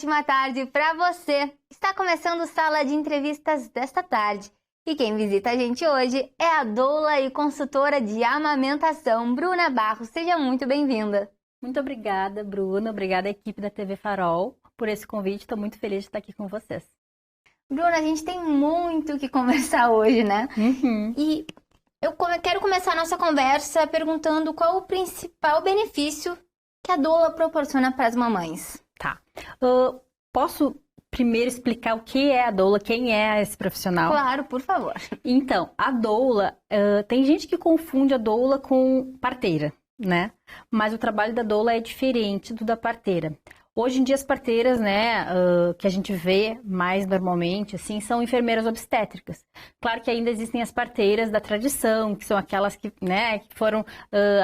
ótima tarde para você! Está começando Sala de Entrevistas desta tarde. E quem visita a gente hoje é a doula e consultora de amamentação, Bruna Barros. Seja muito bem-vinda. Muito obrigada, Bruna. Obrigada à equipe da TV Farol por esse convite. Estou muito feliz de estar aqui com vocês. Bruna, a gente tem muito o que conversar hoje, né? E eu quero começar a nossa conversa perguntando qual o principal benefício que a doula proporciona para as mamães. Tá. Posso primeiro explicar o que é a doula, quem é esse profissional? Claro, por favor. Então, a doula, tem gente que confunde a doula com parteira, né? Mas o trabalho da doula é diferente do da parteira. Hoje em dia as parteiras, né, que a gente vê mais normalmente, assim, são enfermeiras obstétricas. Claro que ainda existem as parteiras da tradição, que são aquelas que, né, que foram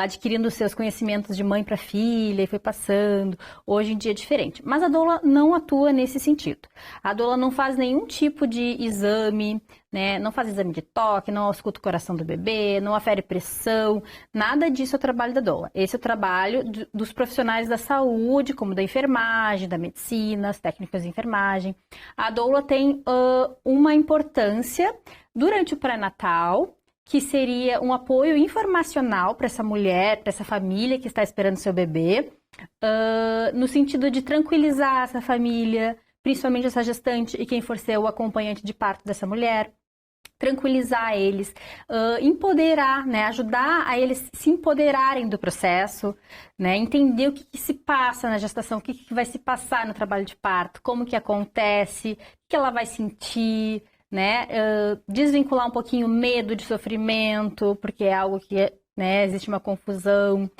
adquirindo seus conhecimentos de mãe para filha e foi passando. Hoje em dia é diferente. Mas a doula não atua nesse sentido. A doula não faz nenhum tipo de exame, né, não faz exame de toque, não ausculta o coração do bebê, não afere pressão, nada disso é o trabalho da doula. Esse é o trabalho dos profissionais da saúde, como da enfermagem, da medicina, as técnicas de enfermagem. A doula tem uma importância durante o pré-natal, que seria um apoio informacional para essa mulher, para essa família que está esperando seu bebê, no sentido de tranquilizar essa família, principalmente essa gestante e quem for ser o acompanhante de parto dessa mulher. Tranquilizar eles, empoderar, né, ajudar a eles se empoderarem do processo, né, entender o que se passa na gestação, o que vai se passar no trabalho de parto, como que acontece, o que ela vai sentir, né, desvincular um pouquinho o medo de sofrimento, porque é algo que, né, existe uma confusão,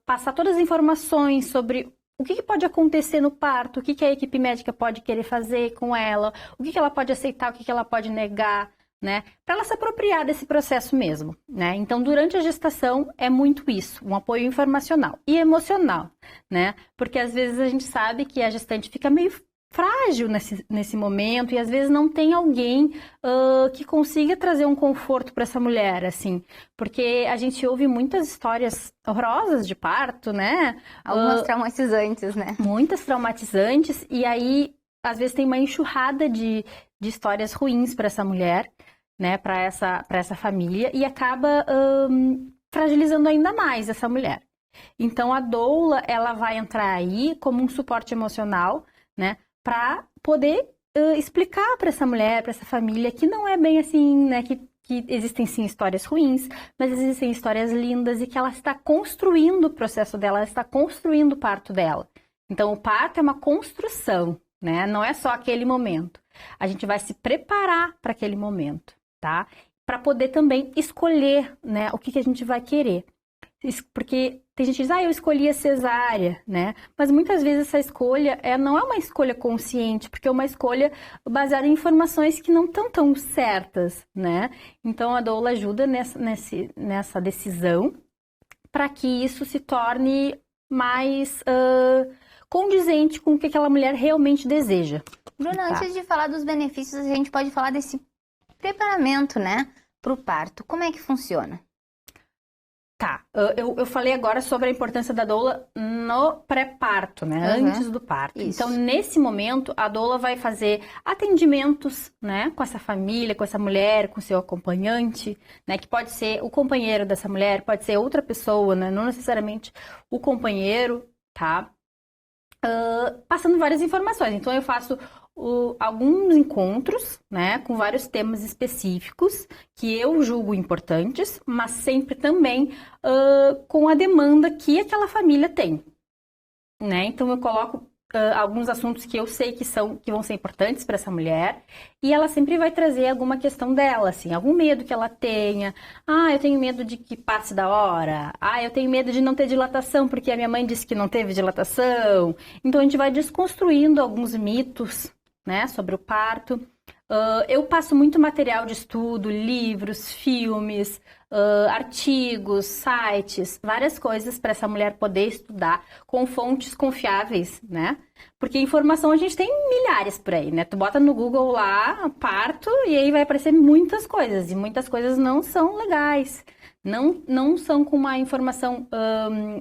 passar todas as informações sobre o que pode acontecer no parto, o que a equipe médica pode querer fazer com ela, o que ela pode aceitar, o que ela pode negar, né? Para ela se apropriar desse processo mesmo, né? Então, durante a gestação é muito isso, um apoio informacional e emocional, né? Porque às vezes a gente sabe que a gestante fica meio frágil nesse momento e às vezes não tem alguém que consiga trazer um conforto para essa mulher, assim, porque a gente ouve muitas histórias horrorosas de parto, né? Algumas traumatizantes, né? Muitas traumatizantes, e aí às vezes tem uma enxurrada de histórias ruins para essa mulher, né? Para essa família, e acaba fragilizando ainda mais essa mulher. Então a doula, ela vai entrar aí como um suporte emocional, né? Para poder explicar para essa mulher, para essa família, que não é bem assim, né? Que existem sim histórias ruins, mas existem histórias lindas e que ela está construindo o processo dela, ela está construindo o parto dela. Então o parto é uma construção, né? Não é só aquele momento. A gente vai se preparar para aquele momento, tá? Para poder também escolher, né? O que a gente vai querer. Porque tem gente que diz, eu escolhi a cesárea, né? Mas muitas vezes essa escolha não é uma escolha consciente, porque é uma escolha baseada em informações que não estão tão certas, né? Então a doula ajuda nessa decisão para que isso se torne mais condizente com o que aquela mulher realmente deseja. Bruna, antes de falar dos benefícios, a gente pode falar desse preparamento, né, para o parto. Como é que funciona? Tá, eu falei agora sobre a importância da doula no pré-parto, né? Antes do parto. Isso. Então, nesse momento, a doula vai fazer atendimentos, né? Com essa família, com essa mulher, com seu acompanhante, né? Que pode ser o companheiro dessa mulher, pode ser outra pessoa, né? Não necessariamente o companheiro, tá? Passando várias informações. Então, eu faço alguns encontros, né, com vários temas específicos que eu julgo importantes, mas sempre também com a demanda que aquela família tem, né? Então eu coloco alguns assuntos que eu sei que vão ser importantes para essa mulher e ela sempre vai trazer alguma questão dela, assim, algum medo que ela tenha. Eu tenho medo de que passe da hora. Eu tenho medo de não ter dilatação porque a minha mãe disse que não teve dilatação. Então a gente vai desconstruindo alguns mitos, né, sobre o parto. Eu passo muito material de estudo, livros, filmes, artigos, sites, várias coisas para essa mulher poder estudar com fontes confiáveis, né? Porque informação a gente tem milhares por aí, né? Tu bota no Google lá, parto, e aí vai aparecer muitas coisas, e muitas coisas não são legais. Não são com uma informação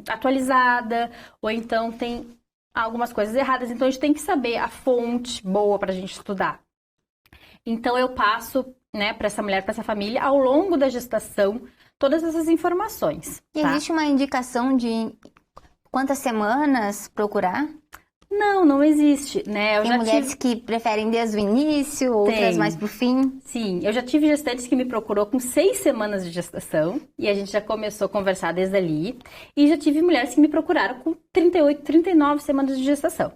atualizada, ou então tem algumas coisas erradas. Então, a gente tem que saber a fonte boa para a gente estudar. Então, eu passo, né, para essa mulher, para essa família, ao longo da gestação, todas essas informações. E tá? existe uma indicação de quantas semanas procurar? Não existe, né? Tem mulheres que preferem desde o início, outras mais pro fim. Sim, eu já tive gestantes que me procurou com 6 semanas de gestação e a gente já começou a conversar desde ali. E já tive mulheres que me procuraram com 38, 39 semanas de gestação.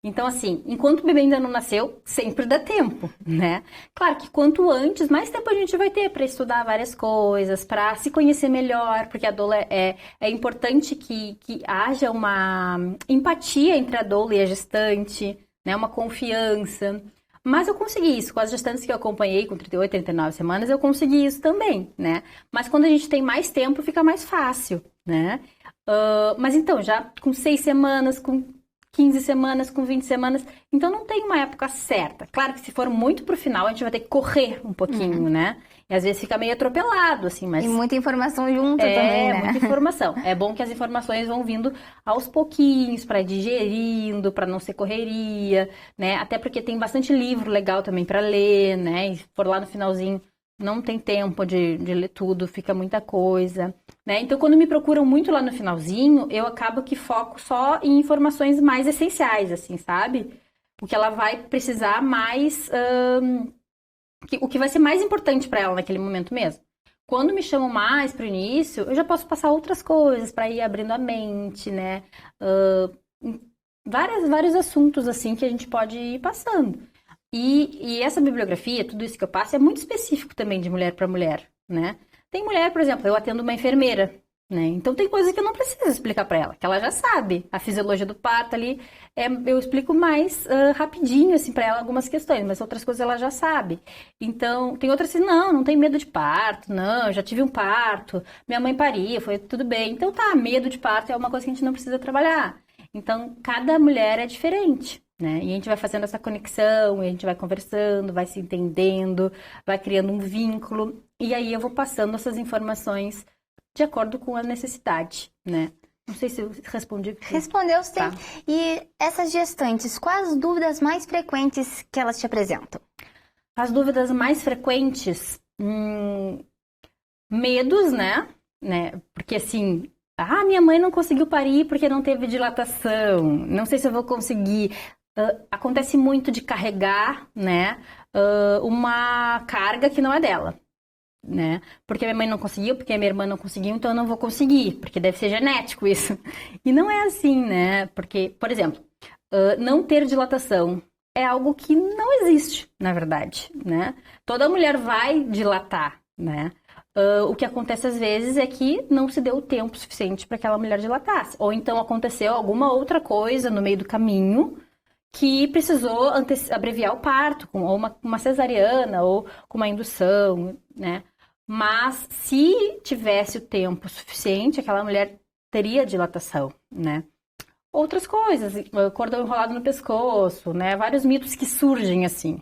Então, assim, enquanto o bebê ainda não nasceu, sempre dá tempo, né? Claro que quanto antes, mais tempo a gente vai ter para estudar várias coisas, para se conhecer melhor, porque a doula é importante que haja uma empatia entre a doula e a gestante, né? Uma confiança. Mas eu consegui isso, com as gestantes que eu acompanhei com 38, 39 semanas, eu consegui isso também, né? Mas quando a gente tem mais tempo, fica mais fácil, né? Mas então, já com 6 semanas, com 15 semanas, com 20 semanas. Então, não tem uma época certa. Claro que se for muito pro final, a gente vai ter que correr um pouquinho, né? E às vezes fica meio atropelado, assim, mas... E muita informação junto também, né? Muita informação. É bom que as informações vão vindo aos pouquinhos, para digerindo, para não ser correria, né? Até porque tem bastante livro legal também para ler, né? E se for lá no finalzinho, não tem tempo de ler tudo, fica muita coisa, né? Então, quando me procuram muito lá no finalzinho, eu acabo que foco só em informações mais essenciais, assim, sabe? O que ela vai precisar mais, o que vai ser mais importante para ela naquele momento mesmo. Quando me chamam mais para o início, eu já posso passar outras coisas para ir abrindo a mente, né? Vários assuntos, assim, que a gente pode ir passando. E essa bibliografia, tudo isso que eu passo, é muito específico também de mulher para mulher, né? Tem mulher, por exemplo, eu atendo uma enfermeira, né? Então tem coisa que eu não preciso explicar para ela, que ela já sabe. A fisiologia do parto ali, eu explico mais rapidinho, assim, para ela algumas questões, mas outras coisas ela já sabe. Então, tem outras assim, não tem medo de parto, não, eu já tive um parto, minha mãe paria, foi tudo bem. Então tá, medo de parto é uma coisa que a gente não precisa trabalhar. Então, cada mulher é diferente, né? E a gente vai fazendo essa conexão, e a gente vai conversando, vai se entendendo, vai criando um vínculo, e aí eu vou passando essas informações de acordo com a necessidade, né? Não sei se eu respondi. Respondeu sim. Tá. E essas gestantes, quais as dúvidas mais frequentes que elas te apresentam? As dúvidas mais frequentes, medos, né? Porque assim, minha mãe não conseguiu parir porque não teve dilatação, não sei se eu vou conseguir. Acontece muito de carregar, né, uma carga que não é dela, né? Porque minha mãe não conseguiu, porque minha irmã não conseguiu, então eu não vou conseguir, porque deve ser genético isso. E não é assim, né? Porque, por exemplo, não ter dilatação é algo que não existe, na verdade, né? Toda mulher vai dilatar, né? O que acontece às vezes é que não se deu o tempo suficiente para aquela mulher dilatasse. Ou então aconteceu alguma outra coisa no meio do caminho que precisou abreviar o parto, ou uma cesariana, ou com uma indução, né? Mas se tivesse o tempo suficiente, aquela mulher teria dilatação, né? Outras coisas, cordão enrolado no pescoço, né? Vários mitos que surgem assim.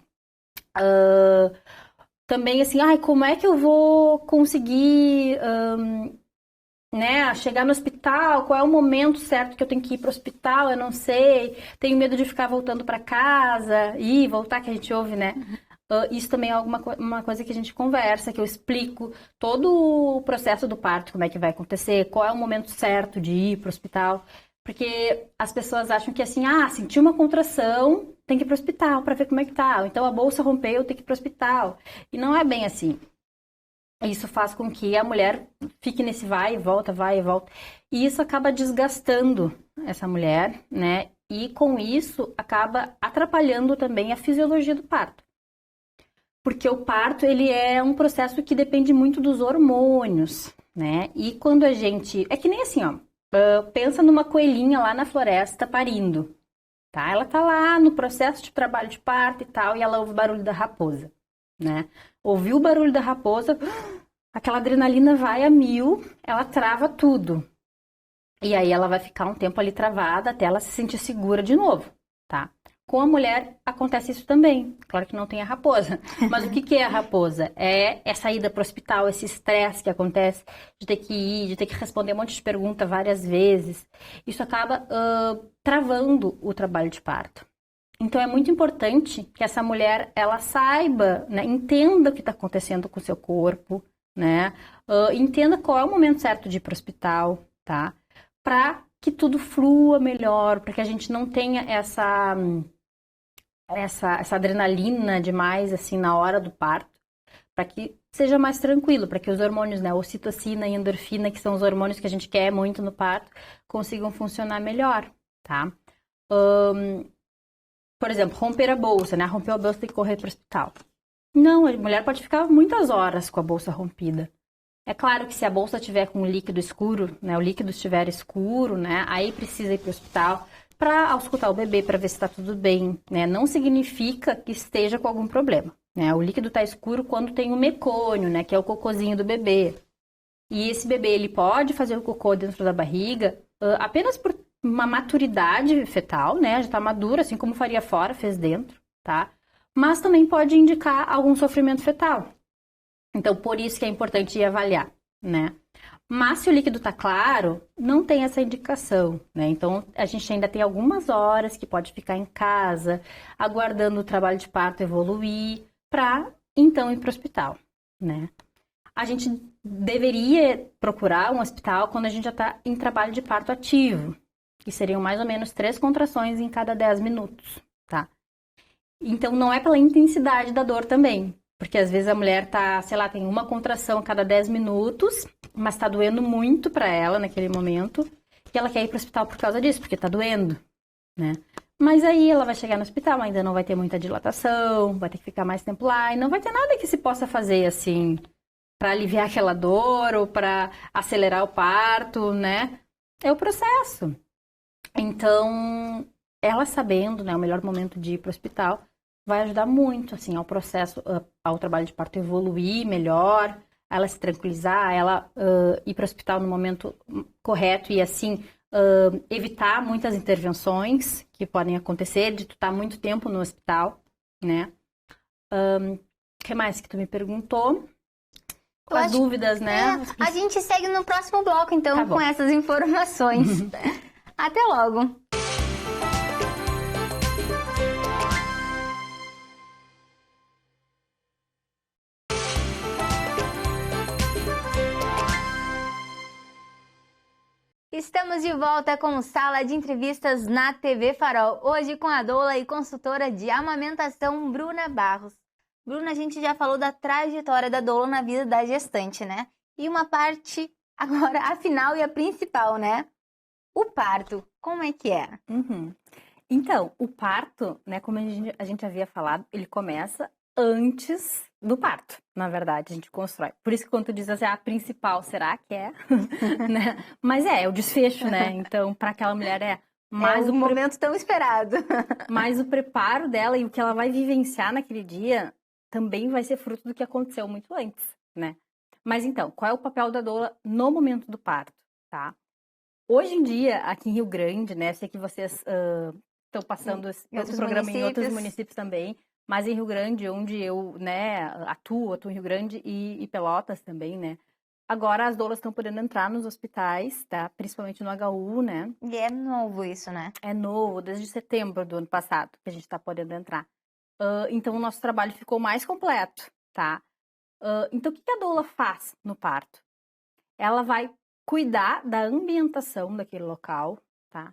Também assim, como é que eu vou conseguir né, chegar no hospital? Qual é o momento certo que eu tenho que ir para o hospital? Eu não sei. Tenho medo de ficar voltando para casa e voltar, que a gente ouve, né? Isso também é uma coisa que a gente conversa, que eu explico todo o processo do parto, como é que vai acontecer, qual é o momento certo de ir para o hospital. Porque as pessoas acham que assim, senti uma contração, tem que ir para o hospital para ver como é que tá. Então a bolsa rompeu, tem que ir para o hospital. E não é bem assim. Isso faz com que a mulher fique nesse vai e volta, vai e volta. E isso acaba desgastando essa mulher, né? E com isso acaba atrapalhando também a fisiologia do parto. Porque o parto, ele é um processo que depende muito dos hormônios, né? E quando a gente... É que nem assim, pensa numa coelhinha lá na floresta parindo, tá? Ela tá lá no processo de trabalho de parto e tal, e ela ouve o barulho da raposa, né? Ouviu o barulho da raposa, aquela adrenalina vai a mil, ela trava tudo. E aí ela vai ficar um tempo ali travada até ela se sentir segura de novo, tá? Com a mulher acontece isso também. Claro que não tem a raposa. Mas o que é a raposa? É essa ida para o hospital, esse estresse que acontece de ter que ir, de ter que responder um monte de pergunta várias vezes. Isso acaba travando o trabalho de parto. Então é muito importante que essa mulher ela saiba, né, entenda o que está acontecendo com o seu corpo, né? Entenda qual é o momento certo de ir para o hospital, tá? Para que tudo flua melhor, para que a gente não tenha essa adrenalina demais, assim, na hora do parto, para que seja mais tranquilo, para que os hormônios, né, ocitocina e endorfina, que são os hormônios que a gente quer muito no parto, consigam funcionar melhor, tá? Por exemplo, romper a bolsa, né? Rompeu a bolsa, tem que correr para o hospital. Não, a mulher pode ficar muitas horas com a bolsa rompida. É claro que se a bolsa tiver com o líquido escuro, né, o líquido estiver escuro, né, aí precisa ir para o hospital para auscultar o bebê para ver se está tudo bem, né? Não significa que esteja com algum problema, né? O líquido está escuro quando tem o mecônio, né, que é o cocôzinho do bebê. E esse bebê ele pode fazer o cocô dentro da barriga apenas por uma maturidade fetal, né? Já está madura, assim como faria fora, fez dentro, tá? Mas também pode indicar algum sofrimento fetal. Então, por isso que é importante ir avaliar, né? Mas se o líquido tá claro, não tem essa indicação, né? Então, a gente ainda tem algumas horas que pode ficar em casa, aguardando o trabalho de parto evoluir, para então ir para o hospital, né? A gente deveria procurar um hospital quando a gente já está em trabalho de parto ativo, que seriam mais ou menos 3 contrações em cada 10 minutos, tá? Então, não é pela intensidade da dor também. Porque às vezes a mulher tá, sei lá, tem uma contração a cada 10 minutos, mas tá doendo muito pra ela naquele momento, e ela quer ir pro hospital por causa disso, porque tá doendo, né? Mas aí ela vai chegar no hospital, ainda não vai ter muita dilatação, vai ter que ficar mais tempo lá, e não vai ter nada que se possa fazer, assim, pra aliviar aquela dor ou pra acelerar o parto, né? É o processo. Então, ela sabendo, né, o melhor momento de ir pro hospital, vai ajudar muito, assim, ao processo, ao trabalho de parto evoluir melhor, ela se tranquilizar, ela ir para o hospital no momento correto e, assim, evitar muitas intervenções que podem acontecer, de tu estar muito tempo no hospital, né? O que mais que tu me perguntou? As dúvidas, né? A gente segue no próximo bloco, então, tá com essas informações. Até logo! Estamos de volta com Sala de Entrevistas na TV Farol. Hoje com a doula e consultora de amamentação, Bruna Barros. Bruna, a gente já falou da trajetória da doula na vida da gestante, né? E uma parte, agora, a final e a principal, né? O parto, como é que é? Então, o parto, né, como a gente havia falado, ele começa antes do parto, na verdade, a gente constrói. Por isso que quando tu diz assim, a principal, será que é? Né? Mas é o desfecho, né? Então, para aquela mulher é mais o momento tão esperado. Mas o preparo dela e o que ela vai vivenciar naquele dia também vai ser fruto do que aconteceu muito antes, né? Mas então, qual é o papel da doula no momento do parto, tá? Hoje em dia, aqui em Rio Grande, né? Sei que vocês estão passando esse programa em outros municípios também, mas em Rio Grande, onde eu, né, atuo em Rio Grande e Pelotas também, né? Agora as doulas estão podendo entrar nos hospitais, tá? Principalmente no HU, né? E é novo isso, né? É novo, desde setembro do ano passado que a gente está podendo entrar. Então o nosso trabalho ficou mais completo, tá? Então o que a doula faz no parto? Ela vai cuidar da ambientação daquele local, tá?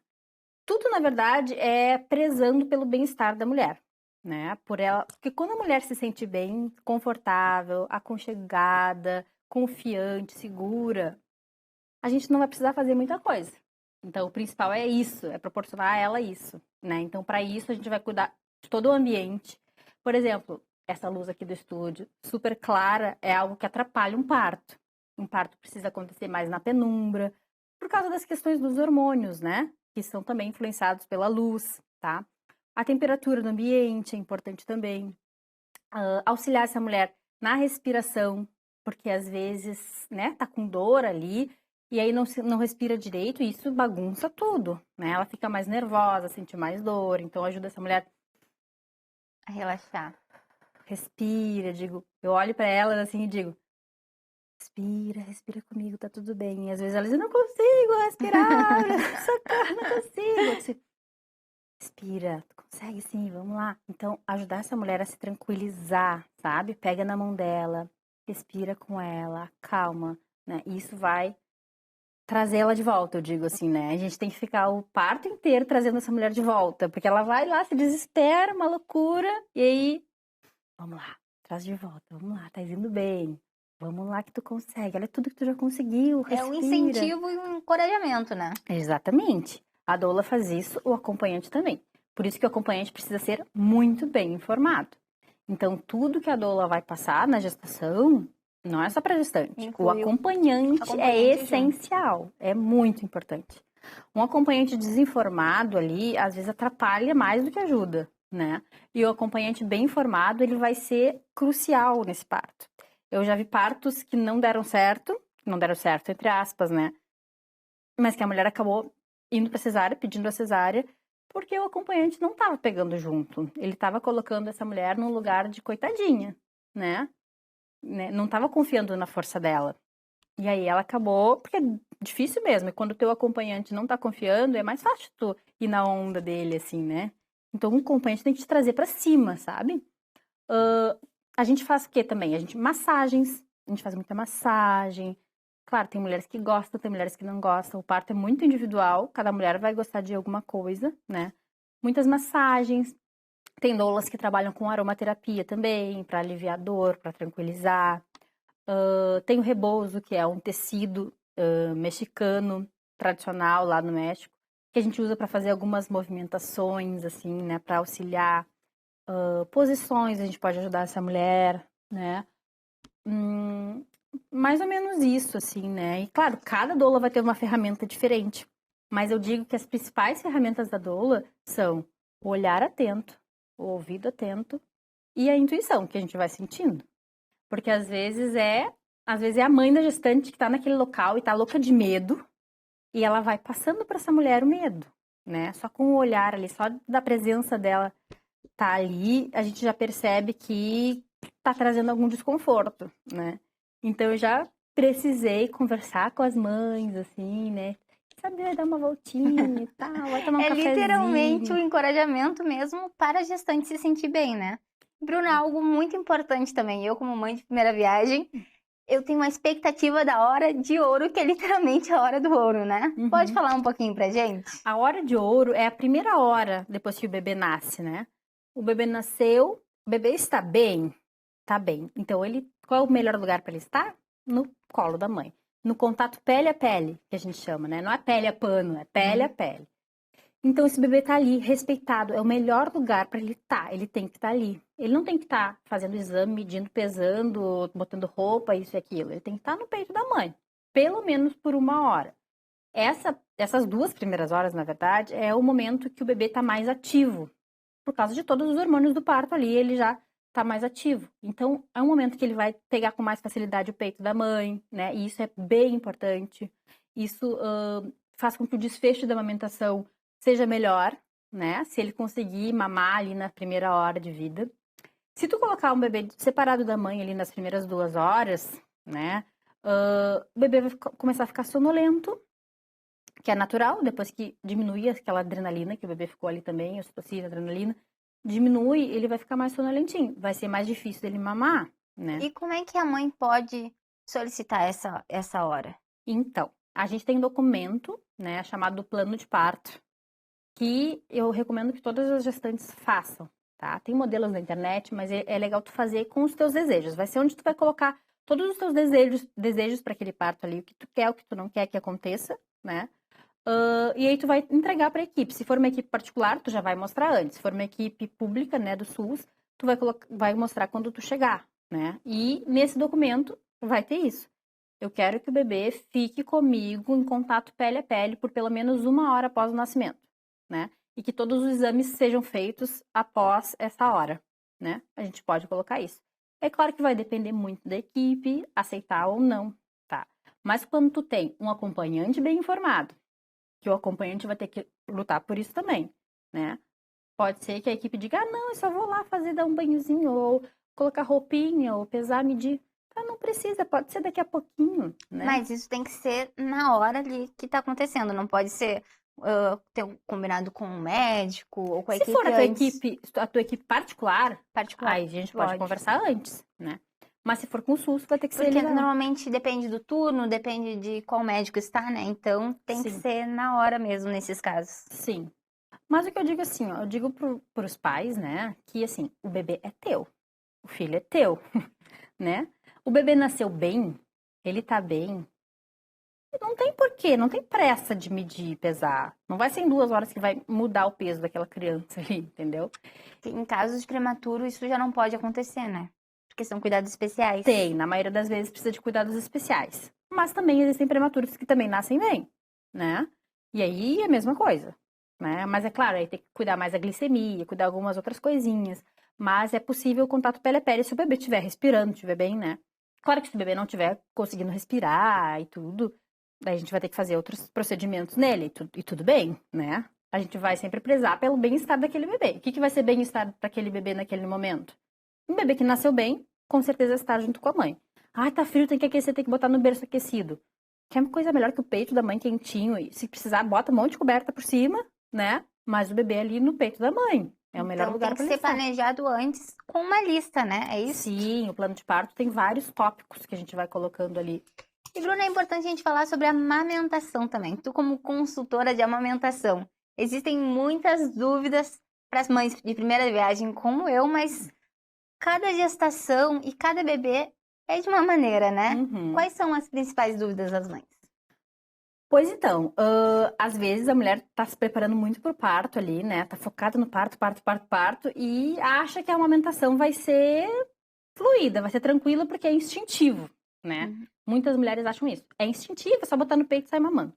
Tudo, na verdade, é prezando pelo bem-estar da mulher, né? Porque quando a mulher se sente bem, confortável, aconchegada, confiante, segura, a gente não vai precisar fazer muita coisa. Então, o principal é isso, é proporcionar a ela isso, né? Então, para isso, a gente vai cuidar de todo o ambiente. Por exemplo, essa luz aqui do estúdio, super clara, é algo que atrapalha um parto. Um parto precisa acontecer mais na penumbra, por causa das questões dos hormônios, né? Que são também influenciados pela luz, tá? A temperatura do ambiente é importante também. Auxiliar essa mulher na respiração, porque às vezes, né, tá com dor ali, e aí não respira direito, e isso bagunça tudo, né? Ela fica mais nervosa, sente mais dor, então ajuda essa mulher A relaxar. Respira, eu olho pra elas assim e digo, respira comigo, tá tudo bem. E às vezes elas dizem, não consigo respirar, socorro, não consigo. Eu disse, respira, tu consegue sim, vamos lá. Então, ajudar essa mulher a se tranquilizar, sabe? Pega na mão dela, respira com ela, calma, né? E isso vai trazer ela de volta, eu digo assim, né? A gente tem que ficar o parto inteiro trazendo essa mulher de volta, porque ela vai lá, se desespera, uma loucura, e aí, vamos lá, traz de volta, vamos lá, tá indo bem. Vamos lá que tu consegue, olha tudo que tu já conseguiu, respira. É um incentivo e um encorajamento, né? Exatamente. A doula faz isso, o acompanhante também. Por isso que o acompanhante precisa ser muito bem informado. Então, tudo que a doula vai passar na gestação, não é só para gestante. O acompanhante é essencial, é muito importante. Um acompanhante desinformado ali, às vezes atrapalha mais do que ajuda, né? E o acompanhante bem informado, ele vai ser crucial nesse parto. Eu já vi partos que não deram certo entre aspas, né? Mas que a mulher acabou indo para cesárea, pedindo a cesárea, porque o acompanhante não estava pegando junto. Ele estava colocando essa mulher num lugar de coitadinha, né? Não estava confiando na força dela. E aí ela acabou, porque é difícil mesmo. E quando o teu acompanhante não tá confiando, é mais fácil tu ir na onda dele, assim, né? Então o acompanhante tem que te trazer para cima, sabe? A gente faz o quê também? Massagens. A gente faz muita massagem. Claro, tem mulheres que gostam, tem mulheres que não gostam. O parto é muito individual, cada mulher vai gostar de alguma coisa, né? Muitas massagens. Tem doulas que trabalham com aromaterapia também, para aliviar a dor, para tranquilizar. Tem o rebozo, que é um tecido mexicano, tradicional lá no México, que a gente usa para fazer algumas movimentações, assim, né? Para auxiliar. Posições, a gente pode ajudar essa mulher, né? Mais ou menos isso, assim, né? E claro, cada doula vai ter uma ferramenta diferente. Mas eu digo que as principais ferramentas da doula são o olhar atento, o ouvido atento e a intuição que a gente vai sentindo. Porque às vezes é a mãe da gestante que tá naquele local e tá louca de medo e ela vai passando para essa mulher o medo, né? Só com o olhar ali, só da presença dela tá ali, a gente já percebe que tá trazendo algum desconforto, né? Então eu já precisei conversar com as mães, assim, né? Sabe, dar uma voltinha e tal, vai tomar um cafezinho. É literalmente o encorajamento mesmo para a gestante se sentir bem, né? Bruna, algo muito importante também. Eu, como mãe de primeira viagem, eu tenho uma expectativa da hora de ouro, que é literalmente a hora do ouro, né? Pode falar um pouquinho pra gente? A hora de ouro é a primeira hora depois que o bebê nasce, né? O bebê nasceu, o bebê está bem? Tá bem. Então, qual é o melhor lugar para ele estar? No colo da mãe. No contato pele a pele, que a gente chama, né? Não é pele a pano, é pele a pele. Então, esse bebê tá ali, respeitado. É o melhor lugar para ele estar. Ele tem que estar ali. Ele não tem que estar fazendo exame, medindo, pesando, botando roupa, isso e aquilo. Ele tem que estar no peito da mãe. Pelo menos por 1 hora. Essas 2 primeiras horas, na verdade, é o momento que o bebê tá mais ativo. Por causa de todos os hormônios do parto ali, ele já tá mais ativo. Então, é um momento que ele vai pegar com mais facilidade o peito da mãe, né? E isso é bem importante. Isso faz com que o desfecho da amamentação seja melhor, né? Se ele conseguir mamar ali na primeira hora de vida. Se tu colocar um bebê separado da mãe ali nas primeiras 2 horas, né? O bebê vai começar a ficar sonolento, que é natural, depois que diminui aquela adrenalina, que o bebê ficou ali também, ocitocina, adrenalina, diminui, ele vai ficar mais sonolentinho, vai ser mais difícil dele mamar, né? E como é que a mãe pode solicitar essa hora? Então, a gente tem um documento, né, chamado plano de parto, que eu recomendo que todas as gestantes façam, tá? Tem modelos na internet, mas é legal tu fazer com os teus desejos, vai ser onde tu vai colocar todos os teus desejos para aquele parto ali, o que tu quer, o que tu não quer que aconteça, né? E aí tu vai entregar para a equipe. Se for uma equipe particular, tu já vai mostrar antes. Se for uma equipe pública, né, do SUS, tu vai mostrar quando tu chegar, né? E nesse documento vai ter isso. Eu quero que o bebê fique comigo em contato pele a pele por pelo menos 1 hora após o nascimento, né? E que todos os exames sejam feitos após essa hora, né? A gente pode colocar isso. É claro que vai depender muito da equipe aceitar ou não, tá? Mas quando tu tem um acompanhante bem informado, que o acompanhante vai ter que lutar por isso também, né? Pode ser que a equipe diga, não, eu só vou lá dar um banhozinho, ou colocar roupinha, ou pesar, medir. Não precisa, pode ser daqui a pouquinho, né? Mas isso tem que ser na hora ali que tá acontecendo, não pode ser ter combinado com um médico ou com a equipe Se for antes. a tua equipe particular, aí a gente pode lógico. conversar antes, né? Mas se for com SUS, vai ter que ser Porque ali normalmente depende do turno, depende de qual médico está, né? Então tem que ser na hora mesmo nesses casos. Sim. Mas o que eu digo assim, ó, eu digo pros pais, né, que assim, o bebê é teu, o filho é teu, né? O bebê nasceu bem, ele tá bem, não tem porquê, não tem pressa de medir e pesar. Não vai ser em 2 horas que vai mudar o peso daquela criança ali, entendeu? Em casos de prematuro, isso já não pode acontecer, né? Porque são cuidados especiais. Tem, na maioria das vezes precisa de cuidados especiais. Mas também existem prematuros que também nascem bem, né? E aí é a mesma coisa, né? Mas é claro, aí tem que cuidar mais da glicemia, cuidar algumas outras coisinhas. Mas é possível o contato pele a pele se o bebê estiver respirando, estiver bem, né? Claro que se o bebê não estiver conseguindo respirar e tudo, daí a gente vai ter que fazer outros procedimentos nele e tudo bem, né? A gente vai sempre prezar pelo bem-estar daquele bebê. O que vai ser bem-estar para aquele bebê naquele momento? Um bebê que nasceu bem, com certeza está junto com a mãe. Ah, tá frio, tem que aquecer, tem que botar no berço aquecido. Que é uma coisa melhor que o peito da mãe quentinho. E se precisar, bota um monte de coberta por cima, né? Mas o bebê ali no peito da mãe. É o melhor lugar para ele estar. Tem que ser planejado antes com uma lista, né? É isso? Sim, o plano de parto tem vários tópicos que a gente vai colocando ali. E, Bruna, é importante a gente falar sobre a amamentação também. Tu, como consultora de amamentação, existem muitas dúvidas para as mães de primeira viagem, como eu, mas cada gestação e cada bebê é de uma maneira, né? Quais são as principais dúvidas das mães? Pois então, às vezes a mulher tá se preparando muito pro parto ali, né? Tá focada no parto, e acha que a amamentação vai ser fluida, vai ser tranquila porque é instintivo, né? Muitas mulheres acham isso. É instintivo, é só botar no peito e sair mamando.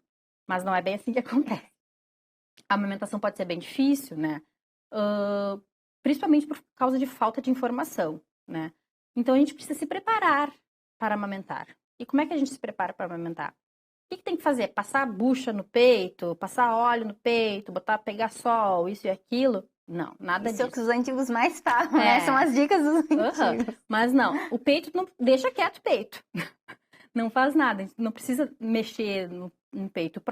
Mas não é bem assim que acontece. A amamentação pode ser bem difícil, né? Principalmente por causa de falta de informação, né? Então a gente precisa se preparar para amamentar. E como é que a gente se prepara para amamentar? O que tem que fazer? Passar bucha no peito, passar óleo no peito, pegar sol, isso e aquilo? Não, nada disso. Isso é o que os antigos mais falam, né? São as dicas dos antigos. Mas não, o peito, não deixa quieto o peito. Não faz nada, não precisa mexer no peito.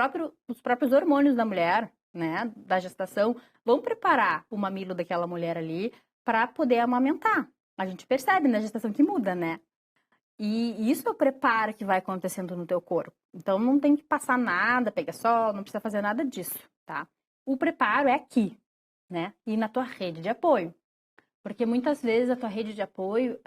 Os próprios hormônios da mulher, né, da gestação, vão preparar o mamilo daquela mulher ali para poder amamentar. A gente percebe na gestação que muda, né? E isso é o preparo que vai acontecendo no teu corpo. Então, não tem que passar nada, pegar sol, não precisa fazer nada disso, tá? O preparo é aqui, né? E na tua rede de apoio. Porque muitas vezes a tua rede de apoio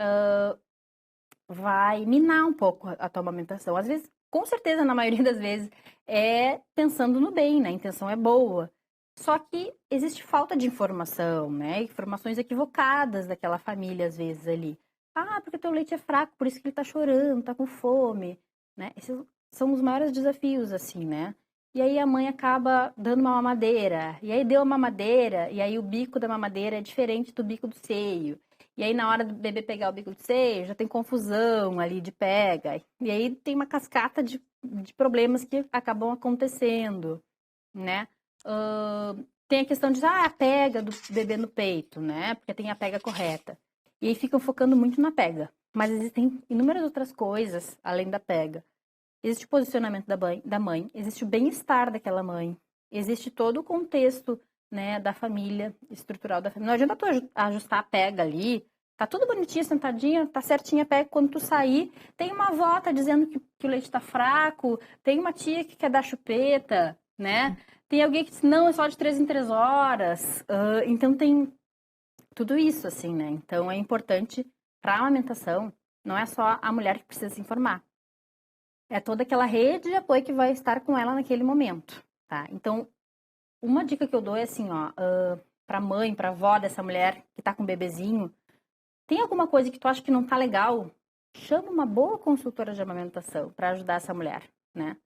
vai minar um pouco a tua amamentação. Às vezes, com certeza, na maioria das vezes, é pensando no bem, né? A intenção é boa. Só que existe falta de informação, né? Informações equivocadas daquela família, às vezes, ali. Ah, porque teu leite é fraco, por isso que ele tá chorando, tá com fome, né? Esses são os maiores desafios, assim, né? E aí a mãe acaba dando uma mamadeira, e aí deu a mamadeira, e aí o bico da mamadeira é diferente do bico do seio. E aí na hora do bebê pegar o bico do seio, já tem confusão ali de pega. E aí tem uma cascata de problemas que acabam acontecendo, né? Tem a questão de, a pega do bebê no peito, né? Porque tem a pega correta. E aí ficam focando muito na pega. Mas existem inúmeras outras coisas além da pega. Existe o posicionamento da mãe, existe o bem-estar daquela mãe, existe todo o contexto, né, da família, estrutural da família. Não adianta tu ajustar a pega ali, tá tudo bonitinho, sentadinho, tá certinha a pega. Quando tu sair, tem uma avó tá dizendo que o leite tá fraco, tem uma tia que quer dar chupeta, né? Tem alguém que diz, não, é só de 3 em 3 horas. Então tem tudo isso, assim, né? Então é importante para a amamentação, não é só a mulher que precisa se informar. É toda aquela rede de apoio que vai estar com ela naquele momento, tá? Então, uma dica que eu dou é assim, ó, pra mãe, pra avó dessa mulher que tá com um bebezinho, tem alguma coisa que tu acha que não tá legal? Chama uma boa consultora de amamentação para ajudar essa mulher, né?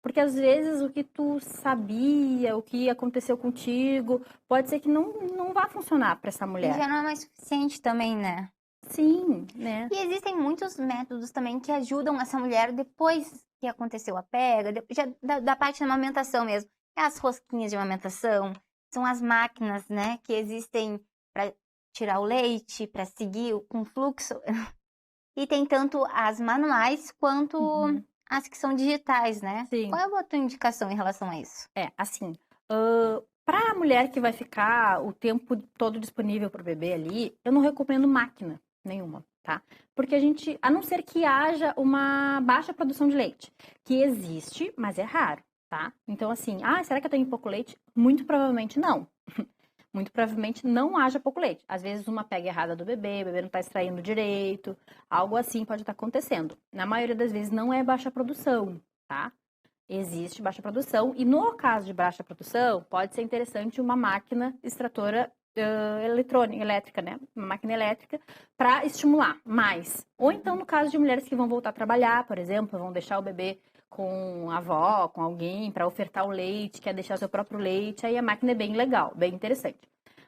Porque às vezes o que tu sabia, o que aconteceu contigo, pode ser que não vá funcionar para essa mulher. E já não é mais suficiente também, né? Sim, né? E existem muitos métodos também que ajudam essa mulher depois que aconteceu a pega, já da parte da amamentação mesmo. É as rosquinhas de amamentação, são as máquinas, né, que existem para tirar o leite, para seguir com fluxo. E tem tanto as manuais quanto as que são digitais, né? Sim. Qual é a tua indicação em relação a isso? Assim, para a mulher que vai ficar o tempo todo disponível para o bebê ali, eu não recomendo máquina nenhuma, tá? Porque a não ser que haja uma baixa produção de leite, que existe, mas é raro, tá? Então, assim, será que eu tenho pouco leite? Muito provavelmente não. Muito provavelmente não haja pouco leite. Às vezes uma pega errada do bebê, o bebê não está extraindo direito, algo assim pode estar acontecendo. Na maioria das vezes não é baixa produção, tá? Existe baixa produção e no caso de baixa produção pode ser interessante uma máquina extratora elétrica, né? Uma máquina elétrica para estimular mais. Ou então no caso de mulheres que vão voltar a trabalhar, por exemplo, vão deixar o bebê com a avó, com alguém para ofertar o leite, quer deixar seu próprio leite, aí a máquina é bem legal, bem interessante.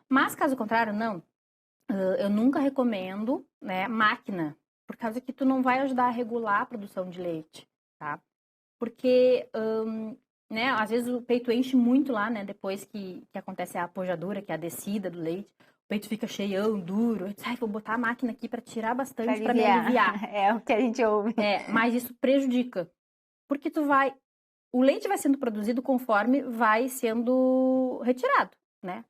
Mas caso contrário, não. Eu nunca recomendo, né, máquina, por causa que tu não vai ajudar a regular a produção de leite, tá? Porque, né, às vezes o peito enche muito lá, né, depois que acontece a apojadura, que é a descida do leite, o peito fica cheião, duro, vou botar a máquina aqui para tirar bastante, para me aliviar. É o que a gente ouve. Mas isso prejudica, porque o leite vai sendo produzido conforme vai sendo retirado, né,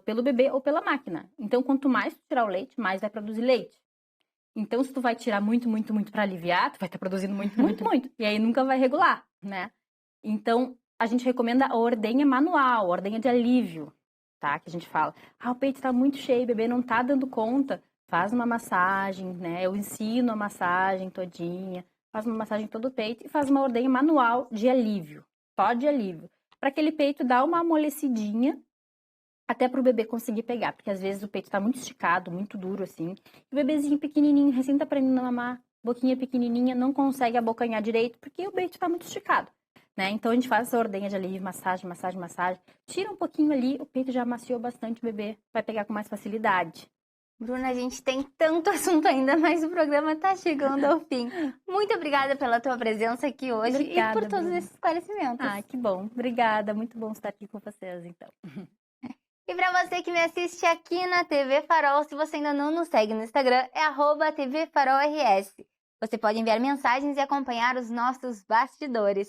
pelo bebê ou pela máquina. Então, quanto mais tu tirar o leite, mais vai produzir leite. Então, se tu vai tirar muito, muito, muito para aliviar, tu vai estar produzindo muito, muito, muito. E aí nunca vai regular, né? Então, a gente recomenda a ordenha manual, a ordenha de alívio, tá? Que a gente fala, o peito tá muito cheio, o bebê não tá dando conta. Faz uma massagem, né? Eu ensino a massagem todinha. Faz uma massagem todo o peito e faz uma ordenha manual de alívio. Só de alívio. Para aquele peito dar uma amolecidinha, até para o bebê conseguir pegar, porque às vezes o peito está muito esticado, muito duro assim. E o bebezinho pequenininho, recém tá aprendendo a mamar, boquinha pequenininha, não consegue abocanhar direito, porque o peito está muito esticado, né? Então a gente faz essa ordenha de alívio, massagem, massagem, massagem. Tira um pouquinho ali, o peito já amaciou bastante, o bebê vai pegar com mais facilidade. Bruna, a gente tem tanto assunto ainda, mas o programa está chegando ao fim. Muito obrigada pela tua presença aqui hoje. Obrigada, e por todos esses esclarecimentos. Que bom. Obrigada. Muito bom estar aqui com vocês, então. E para você que me assiste aqui na TV Farol, se você ainda não nos segue no Instagram, é @tvfarolrs. Você pode enviar mensagens e acompanhar os nossos bastidores.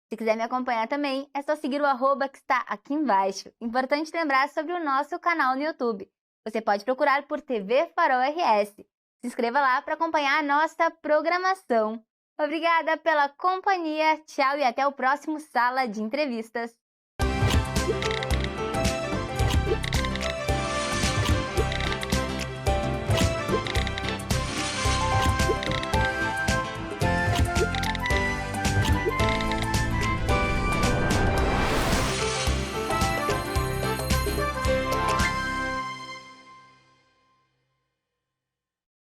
Se quiser me acompanhar também, é só seguir o @ que está aqui embaixo. Importante lembrar sobre o nosso canal no YouTube. Você pode procurar por TV Farol RS. Se inscreva lá para acompanhar a nossa programação. Obrigada pela companhia, tchau e até o próximo Sala de Entrevistas.